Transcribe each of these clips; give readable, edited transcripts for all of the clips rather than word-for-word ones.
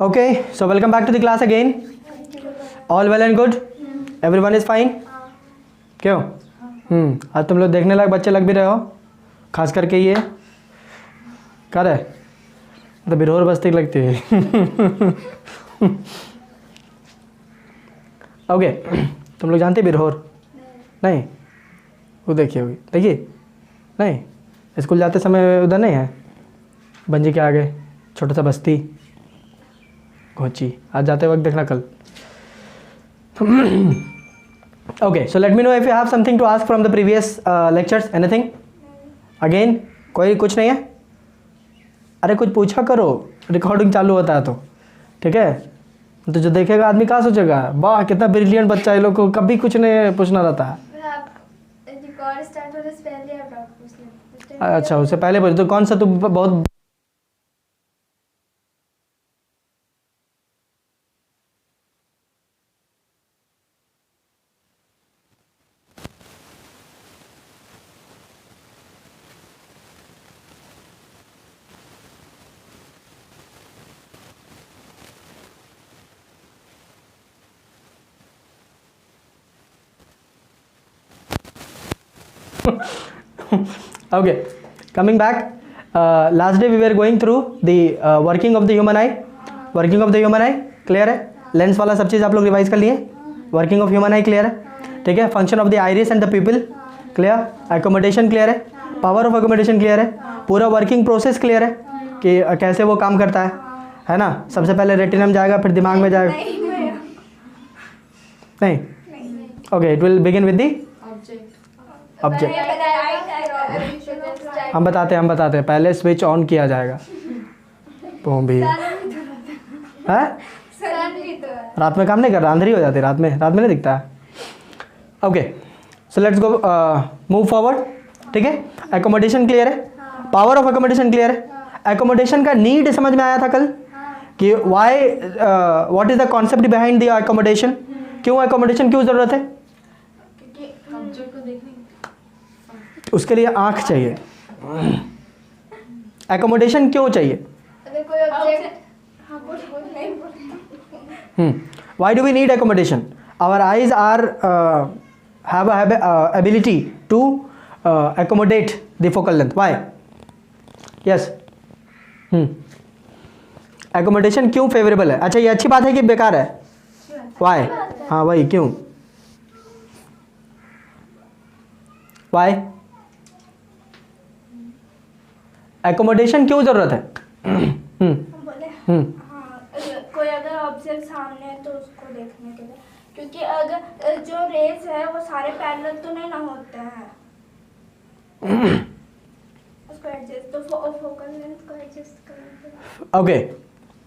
Okay, so welcome back to the class again. All well and good? Everyone is fine? क्यों? आज तुम लोग देखने लायक बच्चे लग भी रहे हो, खास करके ये कर है तो बिरहोर बस्ती लगती है. ओके, तुम लोग जानते बिरहोर? नहीं, वो देखिए होगी, देखिए नहीं, स्कूल जाते समय उधर नहीं है, बंजी के आगे छोटा सा बस्ती घोची, आज जाते वक्त देखना कल. Okay, so let me know if you have something to ask from the previous lectures. Anything? Again, कोई कुछ नहीं है? अरे कुछ पूछा करो, रिकॉर्डिंग चालू होता है तो, ठीक है? तो जो देखेगा आदमी क्या सोचेगा, वाह कितना ब्रिलियंट बच्चा है, लोग को कभी कुछ नहीं पूछना रहता है. अच्छा, उससे पहले पूछ तो कौन सा तू बहुत okay, coming back, last day we were going through the working of the human eye. Working of the human eye clear है, लेंस वाला सब चीज़ आप लोग रिवाइज कर लिए. Working of human I clear है, ठीक है. Function of the iris and the people clear. Accommodation clear है, पावर ऑफ एकोमोडेशन क्लियर है, पूरा वर्किंग प्रोसेस क्लियर है कि कैसे वो काम करता है ना. सबसे पहले रेटिनम जाएगा, फिर दिमाग में जाएगा. नहीं, okay, it will begin with the object. हम बताते हैं पहले स्विच ऑन किया जाएगा. वो भी है, रात में काम नहीं कर रहा, अंधेरी हो जाती है रात में नहीं दिखता है. Okay, so let's go move forward, ठीक है. एकोमोडेशन क्लियर है, पावर ऑफ एकोमोडेशन क्लियर है. एकोमोडेशन का नीड समझ में आया था कल कि why what is the concept behind the accommodation. क्यों एकोमोडेशन क्यों जरूरत है? उसके लिए आंख चाहिए. एकोमोडेशन क्यों चाहिए? Why do we need accommodation? Our eyes are have a ability to accommodate the focal length. Why? Yes. Accommodation क्यों फेवरेबल है? अच्छा, ये अच्छी बात है कि बेकार है? Why? हाँ वही क्यों? Why? एकोमोडेशन क्यों जरूरत है? कोई अगर ऑब्जेक्ट सामने है तो उसको देखने के लिए, क्योंकि अगर जो रेज है वो सारे पैरेलल तो नहीं ना होते हैं, उसको एडजस्ट तो फोकल लेंथ को एडजस्ट करना. ओके,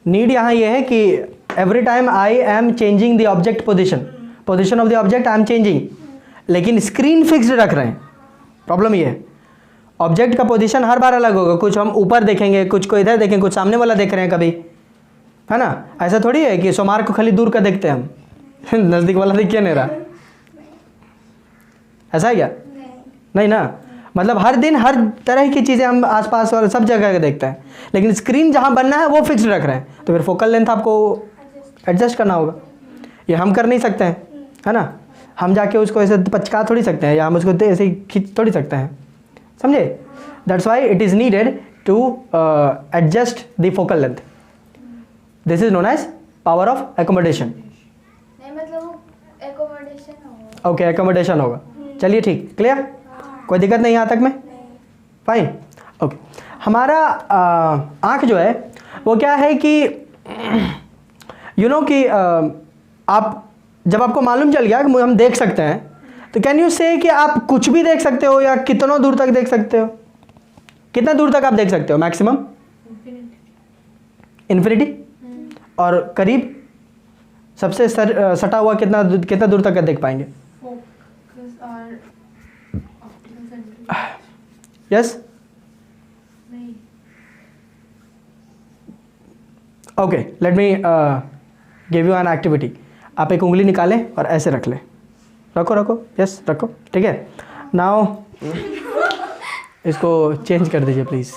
नीड यहाँ ये है कि every time I am changing the object position of the object I am changing, लेकिन स्क्रीन फिक्स्ड रख रहे हैं. प्रॉब्लम ये है, ऑब्जेक्ट का पोजीशन हर बार अलग होगा. कुछ हम ऊपर देखेंगे, कुछ को इधर देखेंगे, कुछ सामने वाला देख रहे हैं कभी, है ना. ऐसा थोड़ी है कि सोमार को खाली दूर का देखते हैं हम नज़दीक वाला दिख क्या नहीं रहा. ऐसा है क्या? नहीं ना. मतलब हर दिन हर तरह की चीज़ें हम आसपास और सब जगह देखते हैं, लेकिन स्क्रीन जहाँ बनना है वो फिक्स्ड रख रहे हैं. तो फिर फोकल लेंथ आपको एडजस्ट करना होगा. ये हम कर नहीं सकते हैं, है ना. हम जाके उसको ऐसे पचका थोड़ी सकते हैं, या हम उसको ऐसे खींच थोड़ी सकते हैं, समझे. That's why it is needed to adjust the focal length. This is known as power of accommodation. नहीं, मतलब एकोमोडेशन होगा. ओके, एकोमोडेशन होगा. चलिए ठीक, क्लियर, कोई दिक्कत नहीं यहाँ तक में? फाइन. ओके, हमारा आँख जो है वो क्या है कि यू नो कि आप जब आपको मालूम चल गया कि हम देख सकते हैं, तो कैन यू से कि आप कुछ भी देख सकते हो या कितनों दूर तक देख सकते हो? कितना दूर तक आप देख सकते हो मैक्सिमम? इन्फिनिटी. और करीब सबसे सटा हुआ कितना दूर तक देख पाएंगे? Yes. Okay, let me give you an activity. आप एक उंगली निकालें और ऐसे रख लें. रखो. यस, रखो. ठीक है. नाउ इसको चेंज कर दीजिए प्लीज़.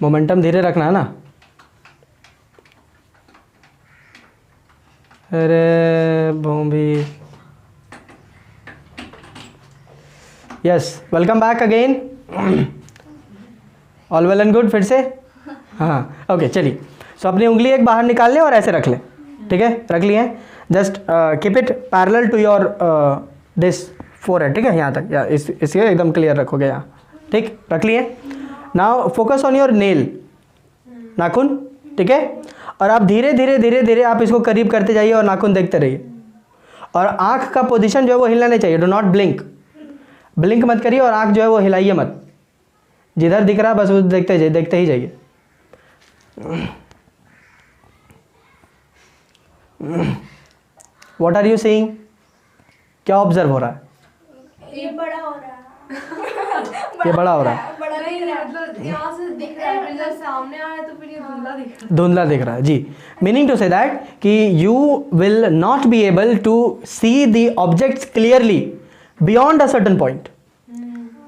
मोमेंटम धीरे रखना है ना। अरे Bhumi, yes, welcome back again. All well and good, फिर से हाँ ओके चलिए। सो अपनी उंगली एक बाहर निकाल लें और ऐसे रख लें, ठीक है, रख लिए। Just keep it parallel to your this forehead, ठीक है, यहाँ तक, या इसके एकदम क्लियर रखोगे यहाँ, ठीक, रख लिए। Now focus on your nail, नाखून, ठीक है, और आप धीरे धीरे धीरे धीरे आप इसको करीब करते जाइए और नाखून देखते रहिए। और आँख का पोजीशन जो है वो हिलना नहीं चाहिए, डो नॉट ब्लिंक, ब्लिंक मत करिए और आँख जो है वो हिलाइए मत, जिधर दिख रहा है बस वो देखते जाइए, देखते ही जाइए। What are you seeing? क्या ऑब्जर्व हो रहा है? ये बड़ा हो रहा है। ये बड़ा हो रहा है, बड़ा नहीं, मतलब यहाँ से दिख रहा है, फिर जब सामने आया तो फिर ये धुंधला दिख रहा है। धुंधला दिख रहा है जी। मीनिंग टू से दैट कि you will not be able to see the objects clearly beyond a certain point,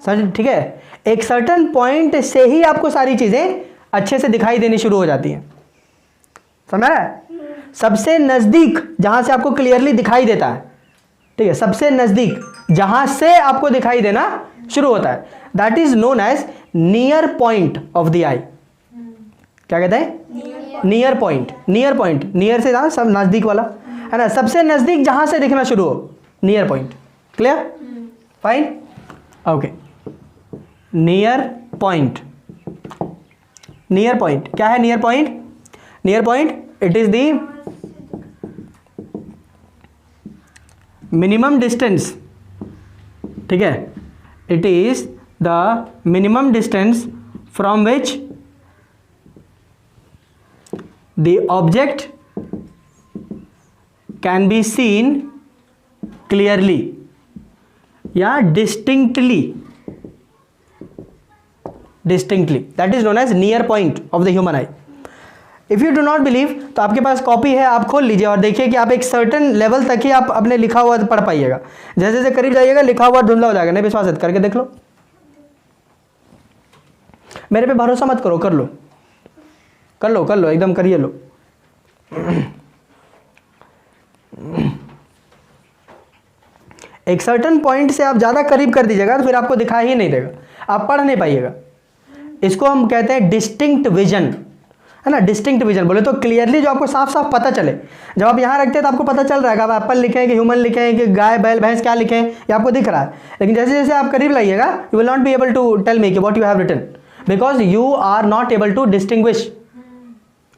ठीक है, एक सर्टन पॉइंट से ही आपको सारी चीजें अच्छे से दिखाई देनी शुरू हो जाती हैं, समझ रहा है? सबसे नजदीक जहां से आपको क्लियरली दिखाई देता है, ठीक है, सबसे नजदीक जहां से आपको दिखाई देना शुरू होता है, that is known as near point of the eye. क्या कहते हैं? Near point. Near point, near से जहां सब नजदीक वाला है ना, सबसे नजदीक जहां से दिखना शुरू हो, near point. Clear? Fine, okay. Near point, near point क्या है? Near point, near point it is the minimum distance, ठीक है, it is the minimum distance from which the object can be seen clearly या distinctly, distinctly, that is known as near point of the human eye. If you do not believe तो आपके पास copy है, आप खोल लीजिए और देखिए कि आप एक सर्टेन लेवल तक ही आप अपने लिखा हुआ पढ़ पाइएगा, जैसे जैसे करीब जाइएगा लिखा हुआ धुंधला हो जाएगा। नहीं विश्वास है करके देख लो, मेरे पे भरोसा मत करो, कर लो कर लो कर लो, एकदम करिए लो। एक सर्टेन पॉइंट से आप ज़्यादा करीब कर दीजिएगा तो फिर आपको दिखाई ही नहीं देगा, आप पढ़ नहीं पाइएगा। इसको हम कहते हैं डिस्टिंक्ट विजन, है ना। डिस्टिंक्ट विजन बोले तो क्लियरली जो आपको साफ साफ पता चले। जब आप यहाँ रखते हैं तो आपको पता चल रहा है कि आप एप्पल लिखें कि ह्यूमन लिखें कि गाय बैल भैंस क्या लिखें, ये आपको दिख रहा है। लेकिन जैसे जैसे आप करीब लाइएगा you will not be able to tell me कि what you have written, because you are not able to distinguish.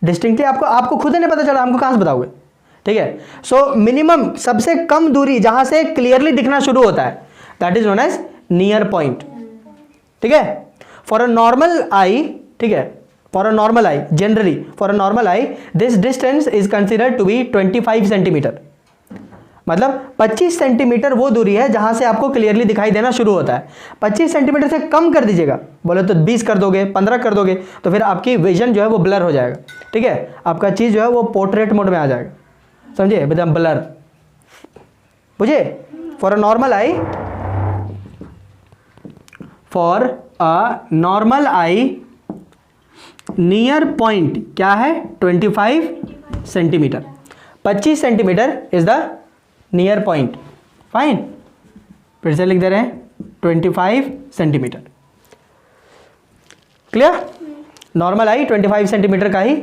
Distinctly आपको खुद ही नहीं पता चला, हमको कहाँ से बताओगे, ठीक है। सो मिनिमम सबसे कम दूरी जहाँ से क्लियरली दिखना शुरू होता है, that is known as near point, ठीक है। फॉर अ नॉर्मल आई, ठीक है, for a normal eye, generally for a normal eye this distance is considered to be 25 centimetre. मतलब 25 सेंटीमीटर वो दूरी है जहां से आपको क्लियरली दिखाई देना शुरू होता है। 25 सेंटीमीटर से कम कर दीजिएगा, बोले तो 20 कर दोगे, 15 कर दोगे, तो फिर आपकी विजन जो है वो ब्लर हो जाएगा, ठीक है। आपका चीज़ जो है वो पोर्ट्रेट मोड में आ जाएगा, समझिए, एकदम ब्लर, बुझे। For a normal I, for a normal I near point क्या है? 25 centimetre. 25 centimetre is the near point, fine. फिर से लिख दे रहे हैं 25 सेंटीमीटर। क्लियर? नॉर्मल आई 25 सेंटीमीटर का ही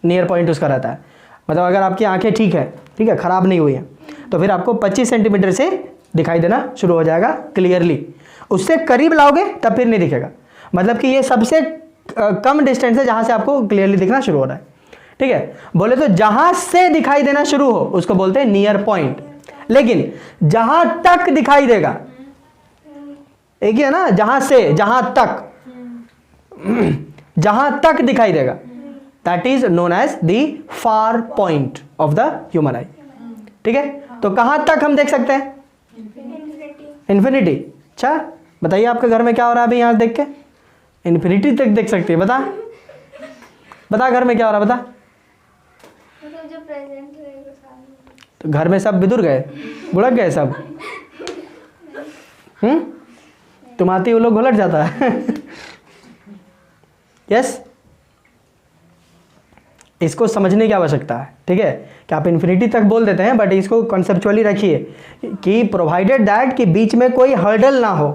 नियर पॉइंट उसका रहता है। मतलब अगर आपकी आंखें ठीक है, ठीक है, खराब नहीं हुई है, तो फिर आपको 25 सेंटीमीटर से दिखाई देना शुरू हो जाएगा क्लियरली। उससे करीब लाओगे तब फिर नहीं दिखेगा। मतलब कि ये सबसे कम डिस्टेंस है जहां से आपको क्लियरली दिखना शुरू हो रहा है, ठीक है। बोले तो जहां से दिखाई देना शुरू हो उसको बोलते हैं नियर पॉइंट। लेकिन जहां तक दिखाई देगा, एक ही है ना, जहां से जहां तक, जहां तक दिखाई देगा, that is known as the far point of the human eye, ठीक है। तो कहां तक हम देख सकते हैं? इन्फिनिटी। अच्छा बताइए आपके घर में क्या हो रहा है अभी यहाँ देख के? इन्फिनिटी तक देख सकते हैं। बता बता घर में क्या हो रहा है, बता। मतलब जो प्रेजेंट रहेगा सामने। तो घर में सब बिदुर गए, बुड़क गए सब। तुम आती वो लोग घुलट जाता है। यस, इसको समझने की आवश्यकता है, ठीक है, कि आप इन्फिनिटी तक बोल देते हैं, बट इसको कॉन्सेप्चुअली रखिए कि प्रोवाइडेड दैट कि बीच में कोई हर्डल ना हो,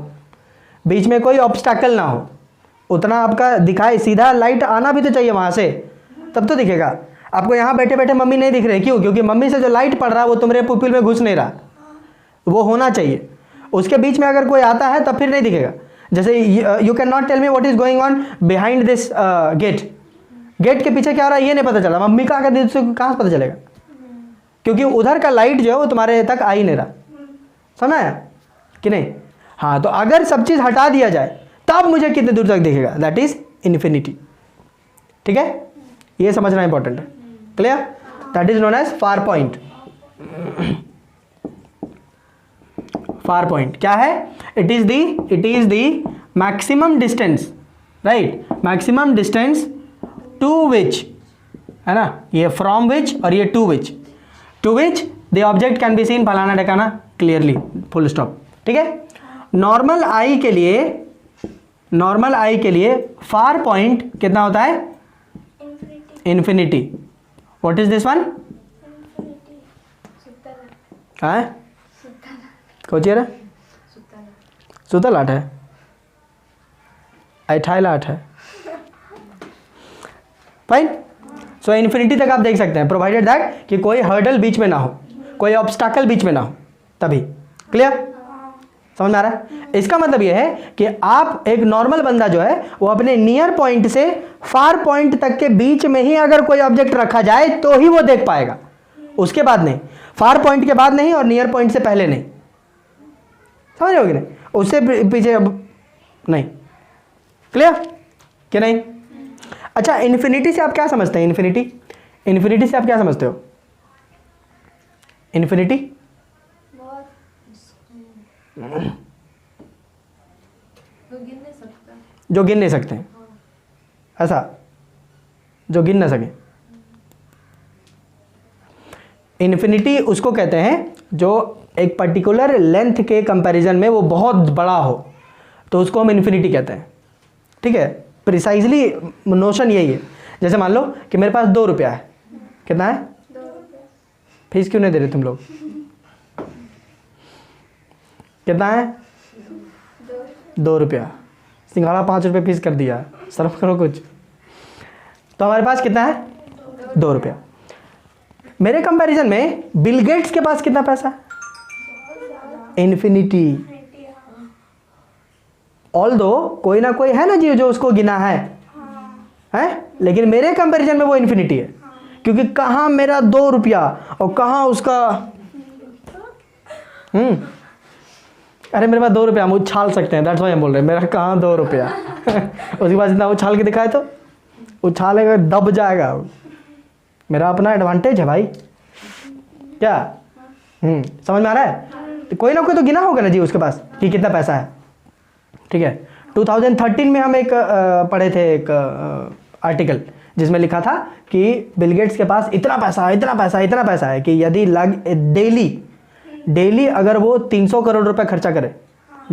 बीच में कोई ऑब्स्टैकल ना हो, उतना आपका दिखाए, सीधा लाइट आना भी तो चाहिए वहाँ से, तब तो दिखेगा। आपको यहाँ बैठे बैठे मम्मी नहीं दिख रहे, क्यों? क्योंकि मम्मी से जो लाइट पड़ रहा है वो तुम्हारे पुपिल में घुस नहीं रहा, वो होना चाहिए। उसके बीच में अगर कोई आता है तब फिर नहीं दिखेगा। जैसे you can not tell me what is going on behind this gate, gate के पीछे क्या हो रहा है ये नहीं पता चला, मम्मी कहाँ कर दी कहाँ से पता चलेगा? क्योंकि उधर का लाइट जो है वो तुम्हारे तक आ ही नहीं रहा, समझ आया कि नहीं? हाँ, तो अगर सब चीज़ हटा दिया जाए तब मुझे कितने दूर तक दिखेगा, दैट इज इन्फिनिटी, ठीक है, ये समझना इंपॉर्टेंट है। Clear? That is known as far point. Far point क्या है? It is the maximum distance, right, maximum distance to which, है ना, ये फ्रॉम विच और ये to which the object can be seen फलाना ढकाना क्लियरली, फुल स्टॉप, ठीक है। नॉर्मल आई के लिए फार पॉइंट कितना होता है? Infinity. What is this one? हाँ, कौन है? सुतल आठ है, अठाइल आठ है, फाइन। सो इन्फिनिटी तक आप देख सकते हैं, प्रोवाइडेड दैट कि कोई हर्डल बीच में ना हो, कोई ऑब्स्टैकल बीच में ना हो, तभी। क्लियर? समझ में आ रहा है? इसका मतलब यह है कि आप एक नॉर्मल बंदा जो है वो अपने नियर पॉइंट से फार पॉइंट तक के बीच में ही अगर कोई ऑब्जेक्ट रखा जाए तो ही वो देख पाएगा, उसके बाद नहीं, फार पॉइंट के बाद नहीं और नियर पॉइंट से पहले नहीं, समझ रहे हो कि नहीं? उससे पीछे अब नहीं। क्लियर कि नहीं? अच्छा, इन्फिनिटी से आप क्या समझते हैं? इन्फिनिटी से आप क्या समझते हो? इन्फिनिटी जो गिन नहीं सकते हैं, ऐसा, जो गिन ना सके। इन्फिनिटी उसको कहते हैं जो एक पर्टिकुलर लेंथ के कंपैरिजन में वो बहुत बड़ा हो, तो उसको हम इन्फिनिटी कहते हैं, ठीक है। प्रिसाइजली नोशन यही है। जैसे मान लो कि मेरे पास 2 रुपया है, कितना है? 2 रुपये। फीस क्यों नहीं दे रहे तुम लोग? कितना है? 2 रुपया। सिंघाड़ा 5 रुपये फीस कर दिया, सर्व करो कुछ। तो हमारे पास कितना है? 2 रुपया। मेरे कंपैरिजन में बिल गेट्स के पास कितना पैसा है? इन्फिनिटी। ऑल्दो कोई ना कोई है ना जी जो उसको गिना है, लेकिन मेरे कंपैरिजन में वो इन्फिनिटी है, क्योंकि कहाँ मेरा 2 रुपया और कहाँ उसका। अरे मेरे पास 2 रुपया, हम उछाल सकते हैं, दैट्स व्हाई हम बोल रहे हैं मेरा कहाँ 2 रुपया। उसके बाद इतना उछाल के दिखाए तो उछालेगा, दब जाएगा। मेरा अपना एडवांटेज है भाई, क्या? समझ में आ रहा है? तो कोई ना कोई तो गिना होगा ना जी उसके पास कि कितना पैसा है, ठीक है। 2013 में हम एक पढ़े थे एक आर्टिकल जिसमें लिखा था कि बिल गेट्स के पास इतना पैसा है कि यदि डेली अगर वो 300 करोड़ रुपए खर्चा करे,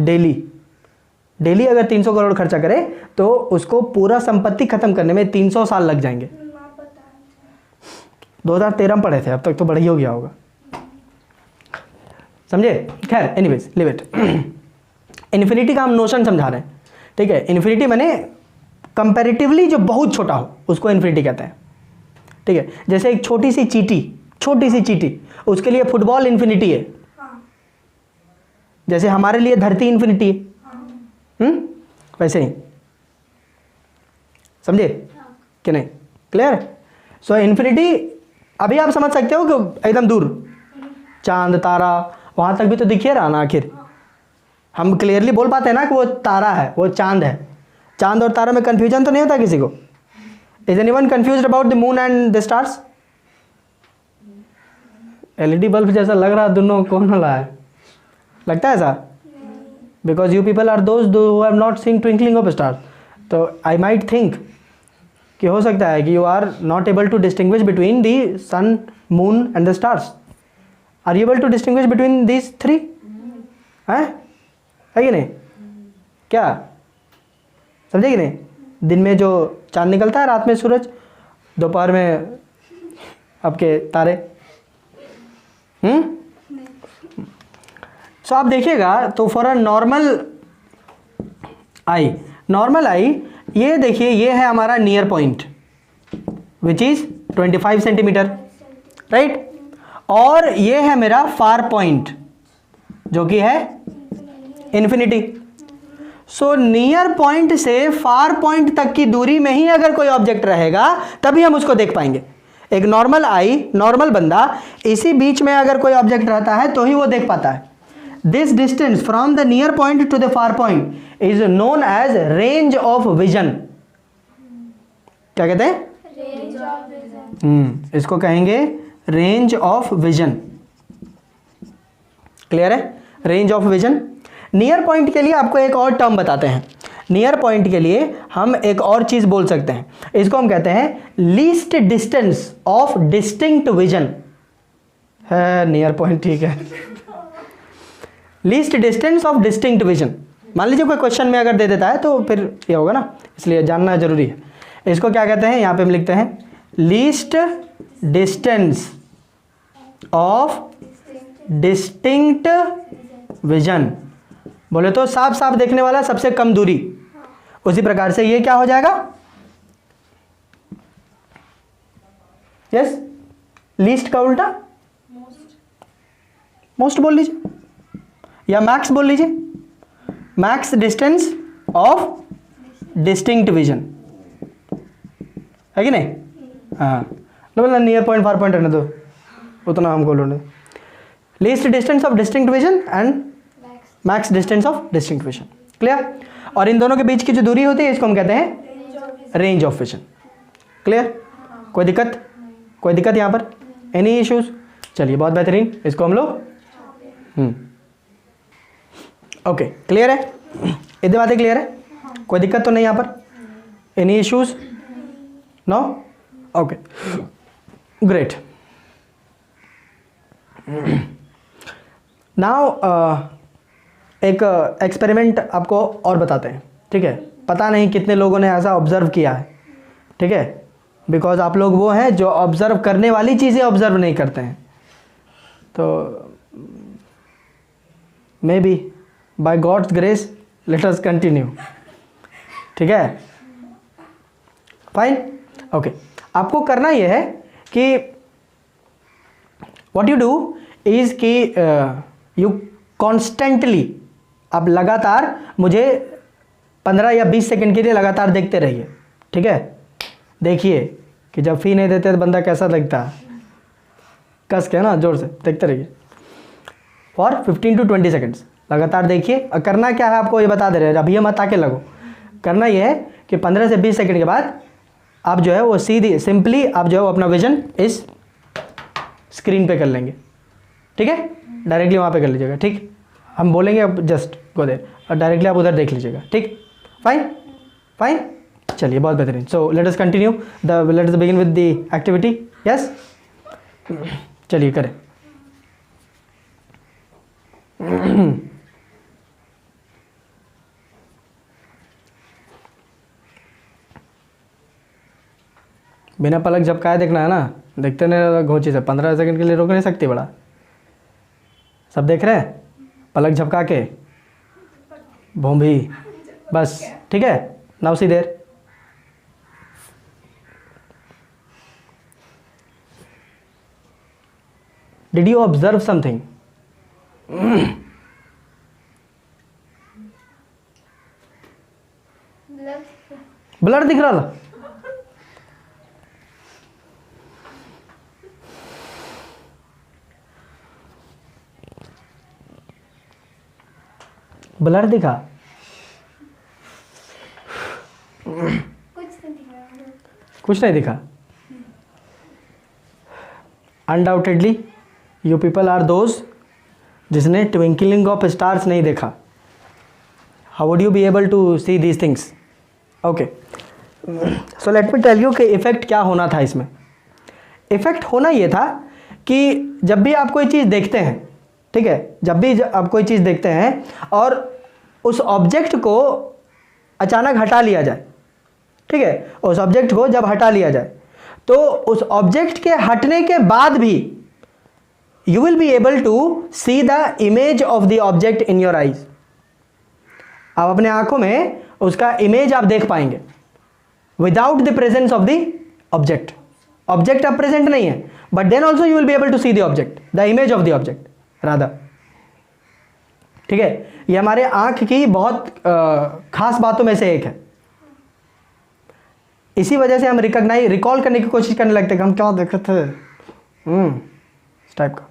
डेली अगर 300 करोड़ खर्चा करे तो उसको पूरा संपत्ति खत्म करने में 300 साल लग जाएंगे। 2013 में पढ़े थे, अब तक तो बढ़िया हो गया होगा, समझे? खैर, एनीवेज लिव इट। इन्फिनिटी का हम नोशन समझा रहे हैं, ठीक है। इन्फिनिटी माने कंपैरेटिवली जो बहुत छोटा हो उसको इन्फिनिटी कहते हैं, ठीक है। जैसे एक छोटी सी चींटी, उसके लिए फुटबॉल इन्फिनिटी है, जैसे हमारे लिए धरती इन्फिनिटी है, वैसे ही, समझे कि नहीं? क्लियर? सो इन्फिनिटी अभी आप समझ सकते हो कि एकदम दूर चांद तारा वहां तक भी तो दिखिए रहा ना, आखिर हम क्लियरली बोल पाते हैं ना कि वो तारा है, वो चांद है। चांद और तारा में कंफ्यूजन तो नहीं होता किसी को? Is anyone confused about the moon and the stars? LED bulb जैसा लग रहा है, दोनों कौन वाला है? लगता है ऐसा? Because you people are those who have not seen twinkling of stars. तो आई माइट थिंक कि हो सकता है कि you are not able to distinguish between the sun, moon and the stars. Are you able to distinguish between these 3? है कि नहीं? क्या समझे कि नहीं? दिन में जो चांद निकलता है, रात में सूरज, दोपहर में आपके तारे। सो आप देखिएगा तो फॉर अ नॉर्मल आई ये देखिए, ये है हमारा near point which is 25 centimetre, right. और ये है मेरा फार पॉइंट जो कि है इन्फिनिटी। सो नियर पॉइंट से फार पॉइंट तक की दूरी में ही अगर कोई ऑब्जेक्ट रहेगा तभी हम उसको देख पाएंगे। एक नॉर्मल आई, नॉर्मल बंदा, इसी बीच में अगर कोई ऑब्जेक्ट रहता है तो ही वो देख पाता है। This distance from the near point to the far point is known as range of vision. क्या कहते हैं? Range of vision. इसको कहेंगे रेंज ऑफ विजन। क्लियर है? Range of vision. Near point के लिए आपको एक और टर्म बताते हैं। नियर पॉइंट के लिए हम एक और चीज बोल सकते हैं, इसको हम कहते हैं least distance of distinct vision. है नियर पॉइंट, ठीक है। Least distance of distinct vision. मान लीजिए कोई क्वेश्चन में अगर दे देता है तो फिर ये होगा ना, इसलिए जानना जरूरी है। इसको क्या कहते हैं? यहां पे हम लिखते हैं least distance of distinct vision. बोले तो साफ साफ देखने वाला सबसे कम दूरी। उसी प्रकार से ये क्या हो जाएगा? यस, लीस्ट का उल्टा मोस्ट बोल लीजिए या मैक्स बोल लीजिए। Max distance of distinct vision, है कि नहीं? हाँ, बोला नियर पॉइंट फार पॉइंट रहने दो, उतना हमको load. Least distance of distinct vision and max distance of distinct vision. Clear? और इन दोनों के बीच की जो दूरी होती है इसको हम कहते हैं रेंज ऑफ विजन। क्लियर? कोई दिक्कत? कोई दिक्कत यहाँ पर? Any issues? चलिए, बहुत बेहतरीन। इसको हम लोग ओके, क्लियर है? इतनी बातें क्लियर है? कोई दिक्कत तो नहीं यहाँ पर? Any issues? No? Okay, great. Now एक एक्सपेरिमेंट आपको और बताते हैं, ठीक है? पता नहीं कितने लोगों ने ऐसा ऑब्जर्व किया है, ठीक है? बिकॉज आप लोग वो हैं जो ऑब्जर्व करने वाली चीज़ें ऑब्जर्व नहीं करते हैं। तो maybe by God's grace let us continue, ठीक है? Fine, okay. आपको करना यह है कि व्हाट यू डू इज कि यू कॉन्स्टेंटली, आप लगातार मुझे 15 या 20 सेकंड के लिए लगातार देखते रहिए, ठीक है? देखिए कि जब फी नहीं देते तो बंदा कैसा लगता है, कस के ना, जोर से देखते रहिए फॉर 15 to 20 सेकंड्स। लगातार देखिए। और करना क्या है आपको ये बता दे रहे हैं, अभी ये मत आके लगो। करना ये है कि 15 से 20 सेकंड के बाद आप जो है वो सीधी सिंपली आप जो है वो अपना विजन इस स्क्रीन पे कर लेंगे, ठीक है? डायरेक्टली वहाँ पे कर लीजिएगा, ठीक? हम बोलेंगे अब जस्ट गो देयर और डायरेक्टली आप उधर देख लीजिएगा, ठीक? फाइन, फाइन, चलिए, बहुत बेहतरीन। So let us continue let us begin with the activity. Yes, चलिए करें। बिना पलक झपकाए देखना है ना, देखते नहीं घोंची से 15 सेकंड के लिए रोक नहीं सकती। बड़ा सब देख रहे हैं, पलक झपका के भोंभी, बस, ठीक है? Now see there. Did you observe something? Blur दिख रहा था? ब्लर दिखा? कुछ नहीं दिखा। Undoubtedly you people are those जिसने ट्विंकलिंग ऑफ स्टार्स नहीं देखा। How would you be able to see these things? Okay, so let me tell you कि इफेक्ट क्या होना था इसमें। इफेक्ट होना ये था कि जब भी आप कोई चीज़ देखते हैं, ठीक है, जब भी आप कोई चीज़ देखते हैं और उस ऑब्जेक्ट को अचानक हटा लिया जाए, ठीक है, उस ऑब्जेक्ट को जब हटा लिया जाए तो उस ऑब्जेक्ट के हटने के बाद भी you will be able to see the image of the object in your eyes. आप अपने आंखों में उसका इमेज आप देख पाएंगे without the presence of the object. Object अब प्रेजेंट नहीं है, but then also you will be able to see the object, the image of the object rather. ठीक है, ये हमारे आंख की बहुत खास बातों में से एक है। इसी वजह से हम रिकॉल करने की कोशिश करने लगते हैं कि हम क्या देखे थे, इस टाइप का।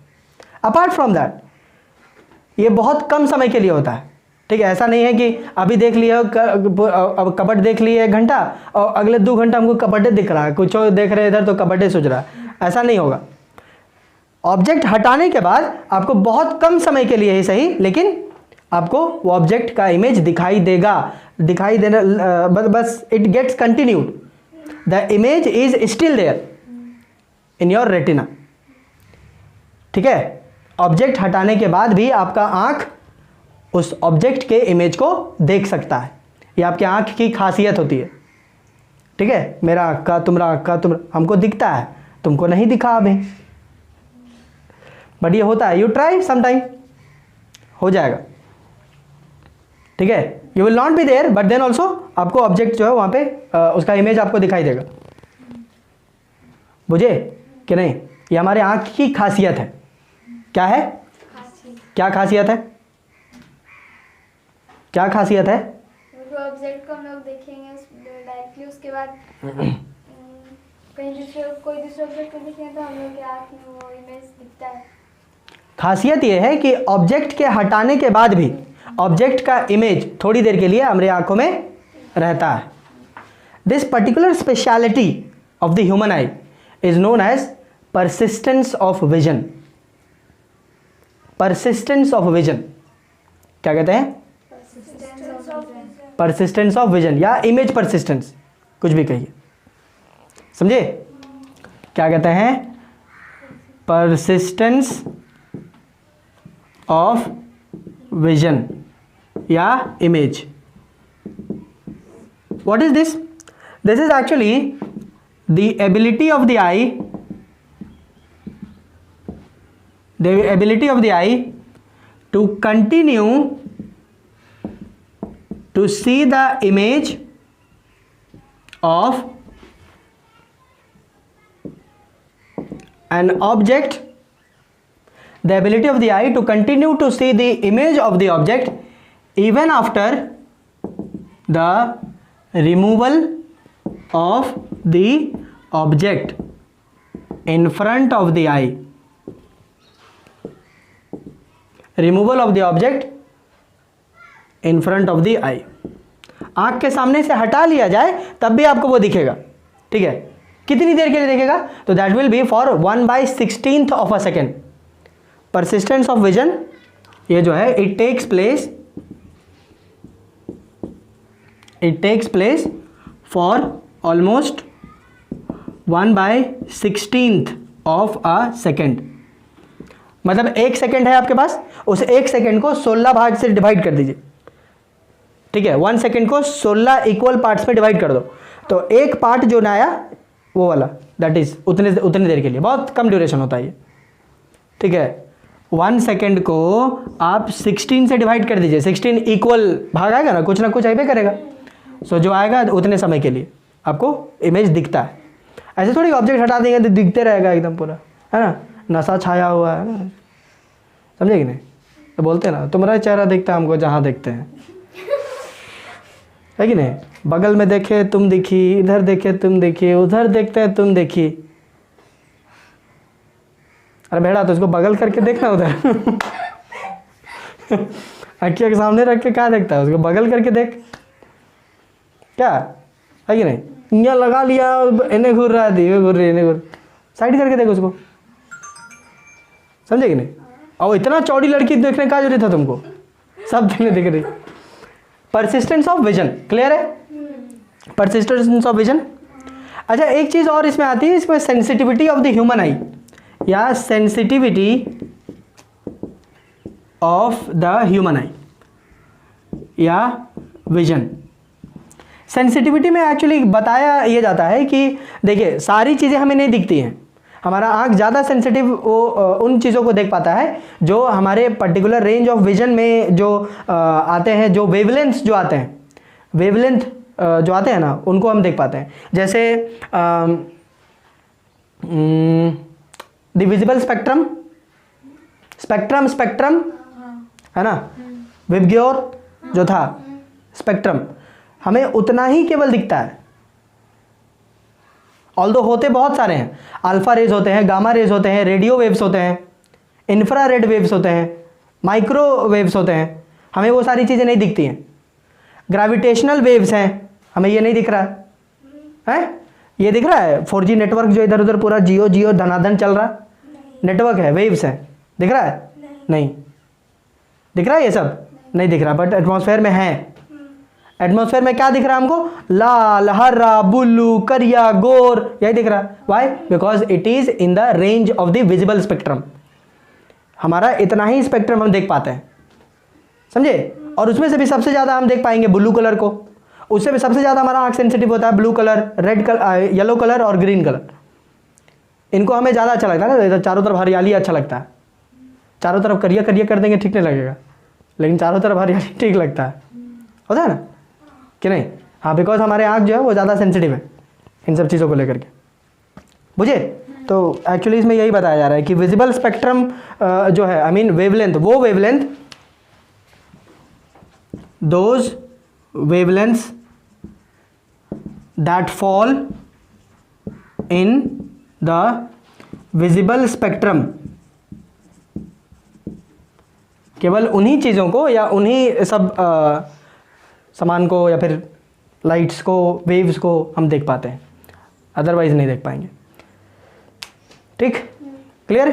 अपार्ट फ्रॉम दैट ये बहुत कम समय के लिए होता है। ठीक है, ऐसा नहीं है कि अभी देख लिया अब कबड्डी देख लिए 1 घंटा और अगले 2 घंटा हमको कबड्डी दिख रहा है, कुछ और देख रहे इधर तो कबड्डी सोच रहा है, ऐसा नहीं होगा। ऑब्जेक्ट हटाने के बाद आपको बहुत कम समय के लिए ही सही, लेकिन आपको वो ऑब्जेक्ट का इमेज दिखाई देगा, दिखाई देना बस it gets continued, the image is still there in your retina. ठीक है, ऑब्जेक्ट हटाने के बाद भी आपका आंख उस ऑब्जेक्ट के इमेज को देख सकता है। ये आपके आंख की खासियत होती है। ठीक है, मेरा आंख का तुम हमको दिखता है, तुमको नहीं दिखा अभी, बट ये होता है। यू ट्राई सम टाइम, हो जाएगा। ठीक है, you will not be there but then also आपको ऑब्जेक्ट जो है वहां पे उसका इमेज आपको दिखाई देगा। बुझे कि नहीं? ये हमारे आंख की खासियत है। क्या है? क्या खासियत है? क्या खासियत है? ऑब्जेक्ट को हम लोग देखेंगे डायरेक्टली, उसके बाद कहीं कोई दूसरे ऑब्जेक्ट को देखेंगे तो हम लोग के आँख में वो इमेज दिखता है। खासियत ये है कि ऑब्जेक्ट के हटाने के बाद भी ऑब्जेक्ट का इमेज थोड़ी देर के लिए हमारे आंखों में रहता है। This particular speciality of the human eye is known as persistence of vision. Persistence of vision क्या कहते हैं? परसिस्टेंस ऑफ विजन या इमेज परसिस्टेंस, कुछ भी कहिए, समझे? क्या कहते हैं? परसिस्टेंस ऑफ विजन या image. What is this? This is actually the ability of the eye, the ability of the eye to continue to see the image of an object, the ability of the eye to continue to see the image of the object even after the removal of the object in front of the eye. Removal of the object in front of the eye. आंख के सामने से हटा लिया जाए तब भी आपको वो दिखेगा। ठीक है, कितनी देर के लिए दिखेगा? तो that will be for 1/16th of a second. Persistence of vision ये जो है it takes place for almost 1/16th of a second. मतलब 1 सेकेंड है आपके पास, उस 1 सेकेंड को 16 भाग से डिवाइड कर दीजिए। ठीक है, 1 सेकेंड को 16 इक्वल पार्ट्स में डिवाइड कर दो, तो एक पार्ट जो ना आया वो वाला, दैट इज उतनी देर के लिए, बहुत कम ड्यूरेशन होता है ये। ठीक है, 1 सेकेंड को आप 16 से डिवाइड कर दीजिए, 16 इक्वल भाग आएगा ना, कुछ आइबे करेगा। सो जो आएगा उतने समय के लिए आपको इमेज दिखता है। ऐसे थोड़ी ऑब्जेक्ट हटा देंगे तो दिखते रहेगा एकदम पूरा, है ना, नशा छाया हुआ है ना, समझे कि नहीं? तो बोलते हैं ना, तुम्हारा चेहरा दिखता है हमको जहाँ देखते हैं, है कि नहीं? बगल में देखे तुम दिखी, इधर देखे तुम दिखी, उधर देखते हैं तुम देखी। अरे भेड़ा तो उसको बगल करके देखना उधर अखिया के सामने रख के क्या देखता है, उसको बगल करके देख, क्या है कि नहीं? यहाँ लगा लिया, इन्हें घूर रहा है, घूर रही है, इन्हें घूर, साइड करके देखो उसको, समझे कि नहीं? और इतना चौड़ी लड़की देखने का जरूरत था तुमको, सब देखने दिख रही। परसिस्टेंस ऑफ विजन, क्लियर है? Persistence of vision. अच्छा, एक चीज और इसमें आती है, इसमें sensitivity of the human eye या sensitivity of the human eye या विजन। सेंसिटिविटी में एक्चुअली बताया ये जाता है कि देखिए सारी चीज़ें हमें नहीं दिखती हैं, हमारा आँख ज़्यादा सेंसिटिव वो उन चीज़ों को देख पाता है जो हमारे पर्टिकुलर रेंज ऑफ विजन में जो आते हैं, जो वेवलेंथ जो आते हैं, वेवलेंथ जो आते हैं ना, उनको हम देख पाते हैं। जैसे द विजिबल स्पेक्ट्रम, स्पेक्ट्रम है ना, विबग्योर जो था स्पेक्ट्रम, हमें उतना ही केवल दिखता है। ऑल्दो होते बहुत सारे हैं, अल्फा रेज होते हैं, गामा रेज होते हैं, रेडियो वेव्स होते हैं, इंफ्रारेड वेव्स होते हैं, माइक्रो वेव्स होते हैं, हमें वो सारी चीज़ें नहीं दिखती हैं। ग्रेविटेशनल वेव्स हैं, हमें ये नहीं दिख रहा है। ये दिख रहा है 4G नेटवर्क जो इधर उधर पूरा जियो धनाधन चल रहा नेटवर्क है, वेव्स है, दिख रहा है? नहीं दिख रहा है, ये सब नहीं दिख रहा, बट एटमॉस्फेयर में है। एटमॉस्फेयर में क्या दिख रहा है हमको? लाल, हरा, ब्लू, करिया, गोर, यही दिख रहा है। Why? Because it is in the range of the visible spectrum. हमारा इतना ही स्पेक्ट्रम हम देख पाते हैं, समझे? और उसमें से भी सबसे ज़्यादा हम देख पाएंगे ब्लू कलर को, उससे भी सबसे ज़्यादा हमारा आँख सेंसिटिव होता है blue colour, red colour, yellow colour और ग्रीन कलर। इनको हमें ज़्यादा अच्छा लगता है ना, इधर चारों तरफ हरियाली अच्छा लगता है। चारों तरफ करिया करिया कर देंगे ठीक नहीं लगेगा, लेकिन चारों तरफ हरियाली ठीक लगता है, होता है ना कि नहीं? हाँ, बिकॉज हमारे आँख जो है वो ज़्यादा सेंसिटिव है इन सब चीज़ों को लेकर के, बुझे? तो एक्चुअली इसमें यही बताया जा रहा है कि विजिबल स्पेक्ट्रम जो है, आई मीन वेवलेंथ, वो wavelength, those wavelengths that fall in the visible spectrum, केवल उन्हीं चीज़ों को या उन्हीं सब सामान को या फिर लाइट्स को, वेव्स को हम देख पाते हैं, अदरवाइज नहीं देख पाएंगे। ठीक, क्लियर?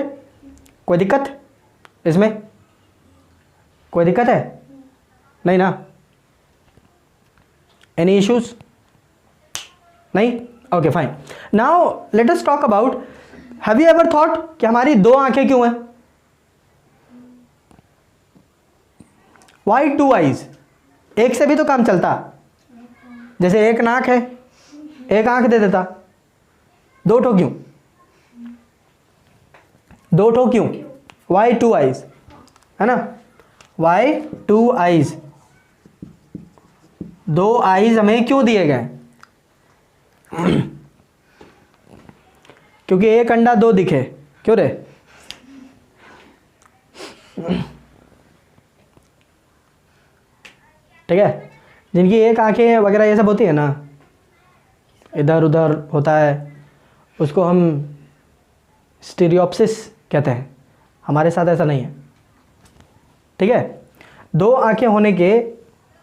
कोई दिक्कत इसमें? कोई दिक्कत है? नहीं ना? Any issues? नहीं? Okay, fine. Now let us talk about, have you ever thought कि हमारी दो आंखें क्यों हैं? Why two eyes? एक से भी तो काम चलता, जैसे एक नाक है, एक आंख दे देता, दो ठो क्यों? दो ठो क्यों? Why two eyes? है ना? Why two eyes? दो आईज हमें क्यों दिए गए? क्योंकि एक अंडा दो दिखे, क्यों रे? ठीक है, जिनकी एक आंखें वगैरह ये सब होती है ना, इधर उधर होता है, उसको हम स्टीरियोप्सिस कहते हैं। हमारे साथ ऐसा नहीं है, ठीक है? दो आंखें होने के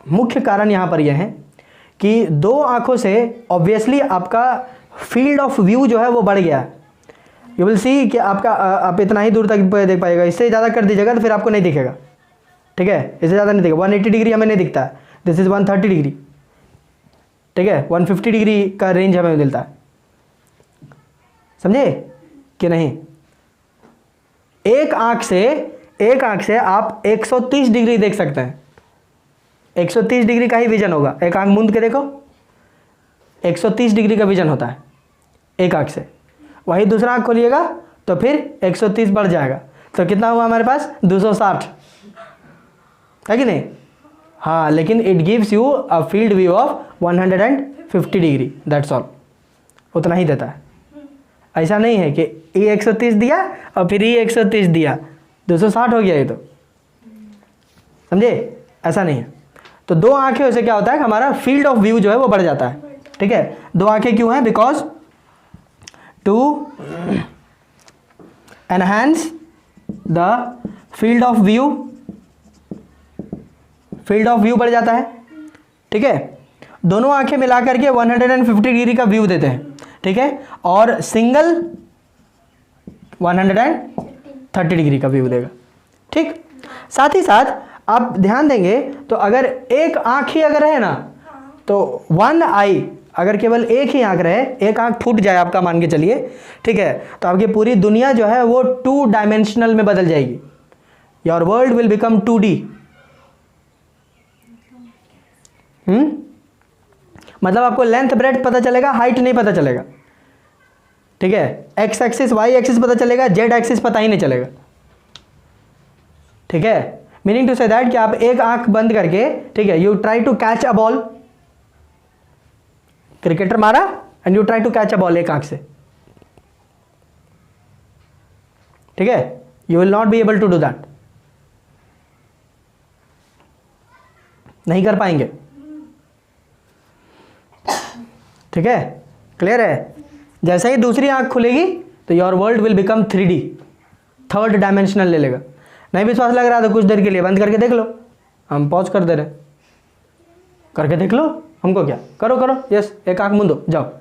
मुख्य कारण यहाँ पर यह है कि दो आंखों से ऑब्वियसली आपका फील्ड ऑफ व्यू जो है वो बढ़ गया। यू विल सी कि आपका आप इतना ही दूर तक देख पाएगा, इससे ज़्यादा कर दीजिएगा तो फिर आपको नहीं दिखेगा, ठीक है? इससे ज़्यादा नहीं दिखेगा। 180 डिग्री हमें नहीं दिखता है, दिस इज़ 130 डिग्री, ठीक है? 150 डिग्री का रेंज हमें मिलता है, समझे कि नहीं? एक आँख से आप 130 डिग्री देख सकते हैं। 130 डिग्री का ही विजन होगा। एक आंख मूंद के देखो, 130 डिग्री का विजन होता है एक आंख से। वही दूसरा आंख खोलिएगा तो फिर 130 बढ़ जाएगा, तो कितना हुआ हमारे पास? 260, है कि नहीं? हाँ, लेकिन it gives you a field view of 150 degree, that's all, उतना ही देता है। ऐसा नहीं है कि ये 130 दिया और फिर ये 130 दिया, 260 हो गया ये, तो समझे? ऐसा नहीं है। तो दो आंखें से क्या होता है कि हमारा फील्ड ऑफ व्यू जो है वो बढ़ जाता है, ठीक है? दो आंखें क्यों हैं? Because to enhance the field of view, field of view बढ़ जाता है, ठीक है? दोनों आंखें मिला करके 150 डिग्री का व्यू देते हैं, ठीक है? और सिंगल 130 डिग्री का व्यू देगा, ठीक? साथ ही साथ आप ध्यान देंगे तो अगर एक आंख ही अगर है ना, तो वन आई, अगर केवल एक ही आंख रहे, एक आंख फूट जाए आपका, मान के चलिए, ठीक है, तो आपकी पूरी दुनिया जो है वो 2 डायमेंशनल में बदल जाएगी। Your world will become 2D। मतलब आपको लेंथ ब्रेथ पता चलेगा, हाइट नहीं पता चलेगा, ठीक है। एक्स एक्सिस वाई एक्सिस पता चलेगा, जेड एक्सिस पता ही नहीं चलेगा, ठीक है। मीनिंग टू से दैट कि आप एक आंख बंद करके, ठीक है, you try to catch a ball, cricketer मारा and you try to catch a ball एक आंख से, ठीक है, you will not be able to do that, नहीं कर पाएंगे, ठीक है, क्लियर है। जैसे ही दूसरी आंख खुलेगी तो your world will become 3D, third dimensional ले लेगा। नहीं विश्वास लग रहा तो कुछ देर के लिए बंद करके देख लो, हम पॉज कर दे रहे, करके देख लो, हमको क्या, करो करो, यस, एक आंख मूंदो, जाओ।